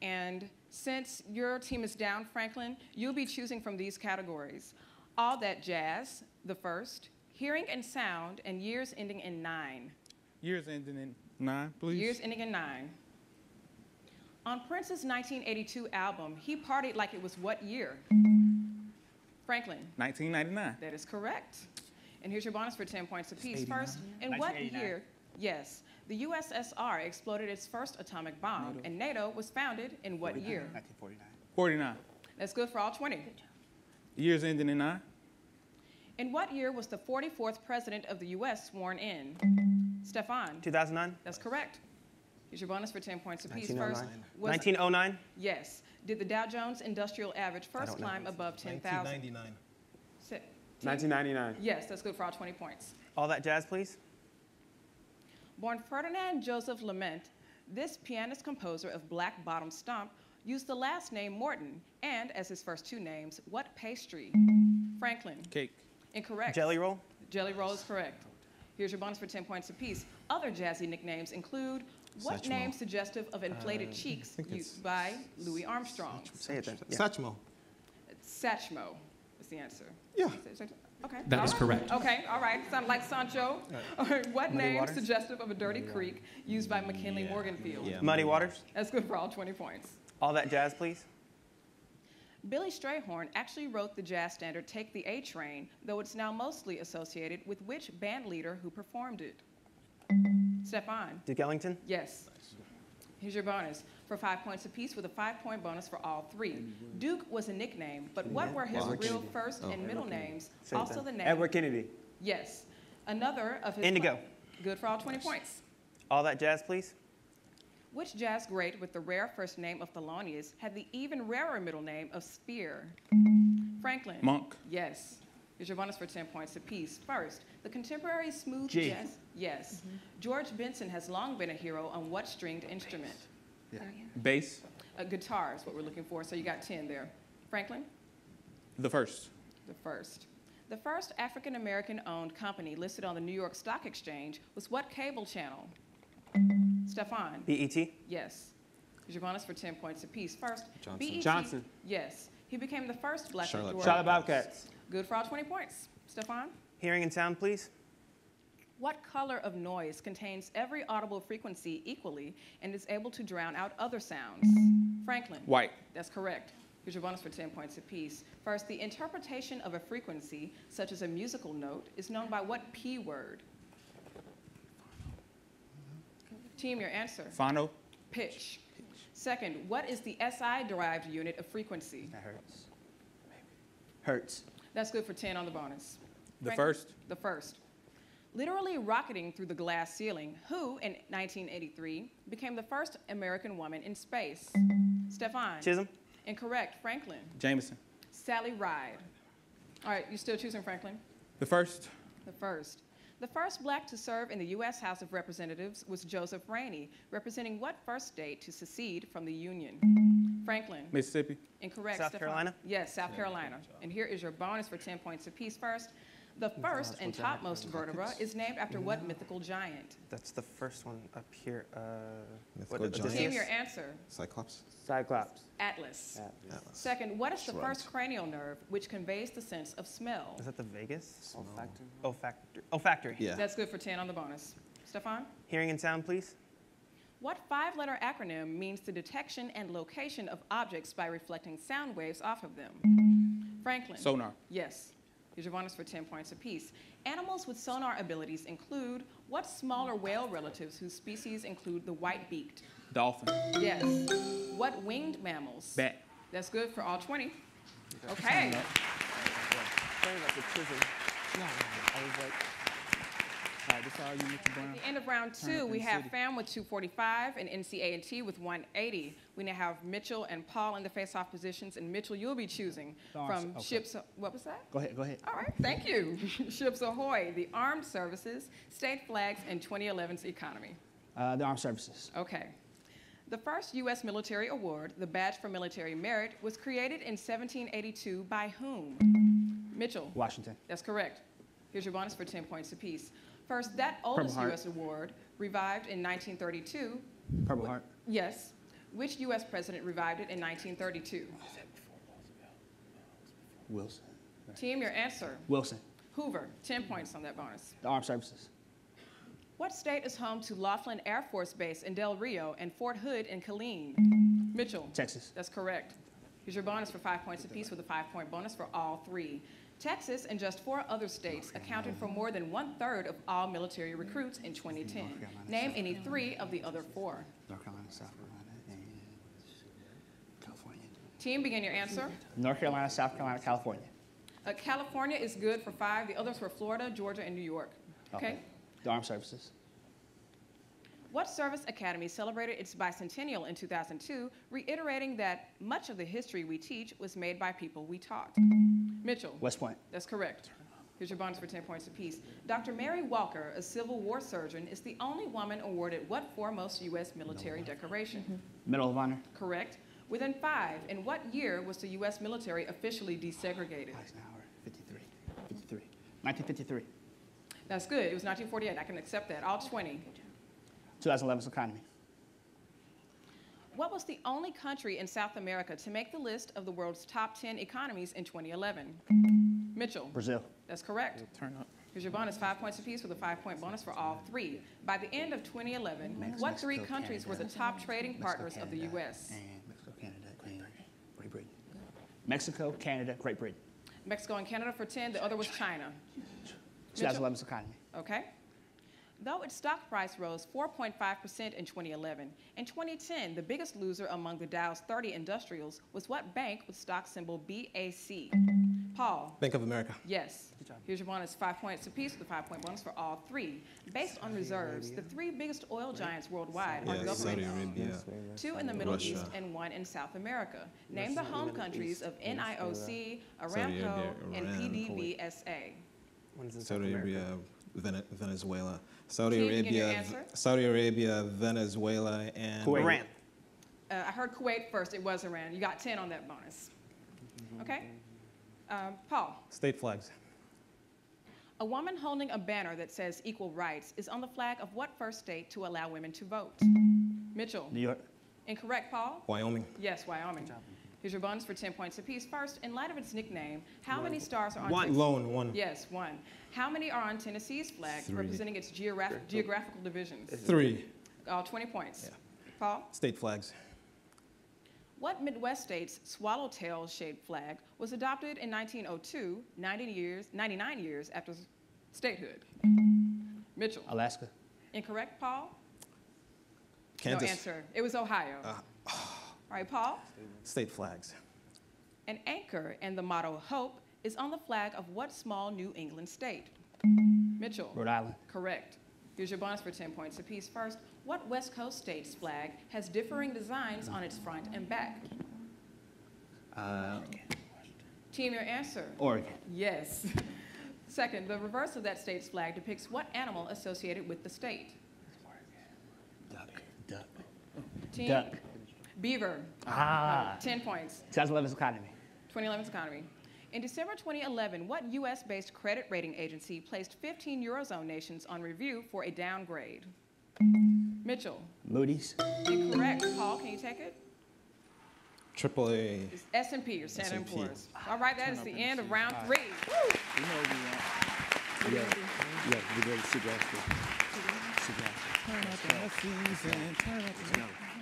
And since your team is down, Franklin, you'll be choosing from these categories. All That Jazz, the first, Hearing and Sound, and years ending in 9. Years ending in 9, please. Years ending in 9. On Prince's 1982 album, He Partied Like It Was what year? Franklin. 1999. That is correct. And here's your bonus for 10 points apiece. First, in what year? Yes. The USSR exploded its first atomic bomb, and NATO was founded in what year? 1949. 49. That's good for all 20. Years ending in 9. In what year was the 44th president of the U.S. sworn in? Stefan. 2009. That's correct. Here's your bonus for 10 points apiece. 1909. First, 1909. Yes. Did the Dow Jones Industrial Average first climb above 10,000? 1999. 1999. Yes, that's good for all 20 points. All That Jazz, please. Born Ferdinand Joseph Lament, this pianist-composer of Black Bottom Stomp used the last name Morton, and as his first two names, what pastry? Franklin. Cake. Incorrect. Jelly Roll. Jelly Roll is correct. Here's your bonus for 10 points apiece. Other jazzy nicknames include what Satchmo. name suggestive of inflated cheeks used by Louis Armstrong? Say it then. Yeah. Satchmo. Satchmo is the answer. Yeah. Okay. That is correct. Okay, all right. Sound like Sancho. All right. What Muddy name Waters? suggestive of a dirty creek used by McKinley Morganfield? Yeah. Muddy Waters. That's good for all 20 points. All That Jazz, please. Billy Strayhorn actually wrote the jazz standard Take the A Train, though it's now mostly associated with which band leader who performed it? Stefan. Duke Ellington. Yes. Here's your bonus for 5 points apiece with a 5-point bonus for all 3. Duke was a nickname, but what were his real first and middle names? Say it Also then. the name. Edward Kennedy. Yes. Another of his. Indigo. Good for all 20 points. All That Jazz, please. Which jazz great with the rare first name of Thelonious had the even rarer middle name of Spear? Franklin. Monk. Yes. Here's your bonus for 10 points apiece. First, the contemporary smooth G. jazz. Yes. George Benson has long been a hero on what stringed instrument? Bass. Guitar is what we're looking for, so you got 10 there. Franklin? The first. The first. The first African-American owned company listed on the New York Stock Exchange was what cable channel? Stefan? BET. Yes. Here's your bonus for 10 points apiece. First, Johnson. BET. Johnson. Yes. He became the first black Charlotte majority. Charlotte Bobcats. Good for all 20 points. Stefan? Hearing and Sound, please. What color of noise contains every audible frequency equally and is able to drown out other sounds? Franklin? White. That's correct. Here's your bonus for 10 points apiece. First, the interpretation of a frequency, such as a musical note, is known by what P word? Team, your answer. Phono. Pitch. Second, what is the SI-derived unit of frequency? That hurts. Hertz. That's good for 10 on the bonus. The Franklin? first. The first. Literally rocketing through the glass ceiling, who, in 1983, became the first American woman in space? Stefan? Chisholm. Incorrect. Franklin? Jameson. Sally Ride. All right, you still choosing Franklin? The first. The first. The first black to serve in the U.S. House of Representatives was Joseph Rainey, representing what first state to secede from the Union? Franklin? Mississippi. Incorrect. South Stefan? Carolina? Yes, South Carolina. And here is your bonus for 10 points apiece. First, the first and topmost vertebra is named after what mythical giant? That's the first one up here. Mythical giant. Team, your answer. Cyclops. Cyclops. Atlas. Atlas. Second, what is the Shrugged. first cranial nerve which conveys the sense of smell? Is that the Vegas? Olfactory. Olfactory. Yeah. That's good for 10 on the bonus. Stefan? Hearing and Sound, please. What 5-letter acronym means the detection and location of objects by reflecting sound waves off of them? Franklin? Sonar. Yes. Here's your bonus for 10 points apiece. Animals with sonar abilities include what smaller whale relatives whose species include the white-beaked? Dolphin. Yes. What winged mammals? Bat. That's good for all 20. Okay. All right, this all you, Mr. Brown. At the end of round 2, we have FAM with 245 and NCAT with 180. We now have Mitchell and Paul in the face-off positions, and Mitchell, you'll be choosing from ships. What was that? Go ahead. Go ahead. All right, thank you. Ships Ahoy, the Armed Services, State Flags, and 2011's economy. The Armed Services. Okay. The first U.S. military award, the Badge for Military Merit, was created in 1782 by whom? Mitchell. Washington. That's correct. Here's your bonus for 10 points apiece. First, that oldest Heart. U.S. award, revived in 1932. Purple Heart. Yes, Which U.S. president revived it in 1932? Wilson. Team, your answer. Wilson. Hoover, 10 points on that bonus. The Armed Services. What state is home to Laughlin Air Force Base in Del Rio and Fort Hood in Killeen? Mitchell. Texas. That's correct. Here's your bonus for 5 points apiece with a 5-point bonus for all three. Texas and just 4 other states accounted for more than 1/3 of all military recruits in 2010. Name any 3 of the other 4. North Carolina, South Carolina, and California. Team, begin your answer. North Carolina, South Carolina, California. California is good for 5. The others were Florida, Georgia, and New York. Okay? The Armed Services. What service academy celebrated its bicentennial in 2002, reiterating that much of the history we teach was made by people we taught? Mitchell. West Point. That's correct. Here's your bonus for 10 points apiece. Dr. Mary Walker, a Civil War surgeon, is the only woman awarded what foremost U.S. military decoration? Medal of Honor. Correct. Within 5, in what year was the U.S. military officially desegregated? Eisenhower, 1953. That's good. It was 1948. I can accept that. All 20. 2011's economy. What was the only country in South America to make the list of the world's top 10 economies in 2011? Mitchell. Brazil. That's correct. Turn up. Here's your bonus, 5 points apiece with a 5-point bonus for all 3. By the end of 2011, what 3 countries were the top trading partners of the U.S.? Mexico, Canada, and Great Britain. Mexico, Canada, Great Britain. Mexico and Canada for 10. The other was China. 2011's economy. Okay. Though its stock price rose 4.5% in 2011, in 2010, the biggest loser among the Dow's 30 industrials was what bank with stock symbol BAC? Paul. Bank of America. Yes. Here's your bonus, 5 points apiece with a 5-point bonus for all 3. Based on reserves, the 3 biggest oil giants worldwide are Saudi governments. Arabia. 2 in the Middle Russia. East and 1 in South America. Name the home countries of NIOC, Saudi Aramco, Arabia, and Iran, PDVSA. One's in South Saudi America. Arabia, Venezuela. Saudi Can you give your Arabia, answer? Saudi Arabia, Venezuela, and Kuwait. Iran. I heard Kuwait first. It was Iran. You got 10 on that bonus. Okay? Paul. State flags. A woman holding a banner that says equal rights is on the flag of what first state to allow women to vote? Mitchell. New York. Incorrect, Paul? Wyoming. Yes, Wyoming. Here's your bonus for 10 points apiece. First, in light of its nickname, how many stars are on One. Lone, 1. Yes, 1. How many are on Tennessee's flag 3. representing its geographical divisions? 3. All 20 points. Yeah. Paul? State flags. What Midwest state's swallowtail-shaped flag was adopted in 1902, 99 years after statehood? Mitchell. Alaska. Incorrect, Paul? Kansas. No answer. It was Ohio. All right, Paul. State flags. An anchor and the motto hope is on the flag of what small New England state? Mitchell. Rhode Island. Correct. Here's your bonus for 10 points apiece. First, what West Coast state's flag has differing designs on its front and back? Team, your answer. Oregon. Yes. Second, the reverse of that state's flag depicts what animal associated with the state? Duck. Team? Duck. Beaver. 10 points. 2011's economy. 2011's economy. In December 2011, what U.S.-based credit rating agency placed 15 Eurozone nations on review for a downgrade? Mitchell. Moody's. Incorrect. Paul, can you take it? AAA. It's S&P, or Standard S&P. Poor's. All right, that is the end of round 3. You know what we want. Yeah, we're ready to see Turn up the season, turn up the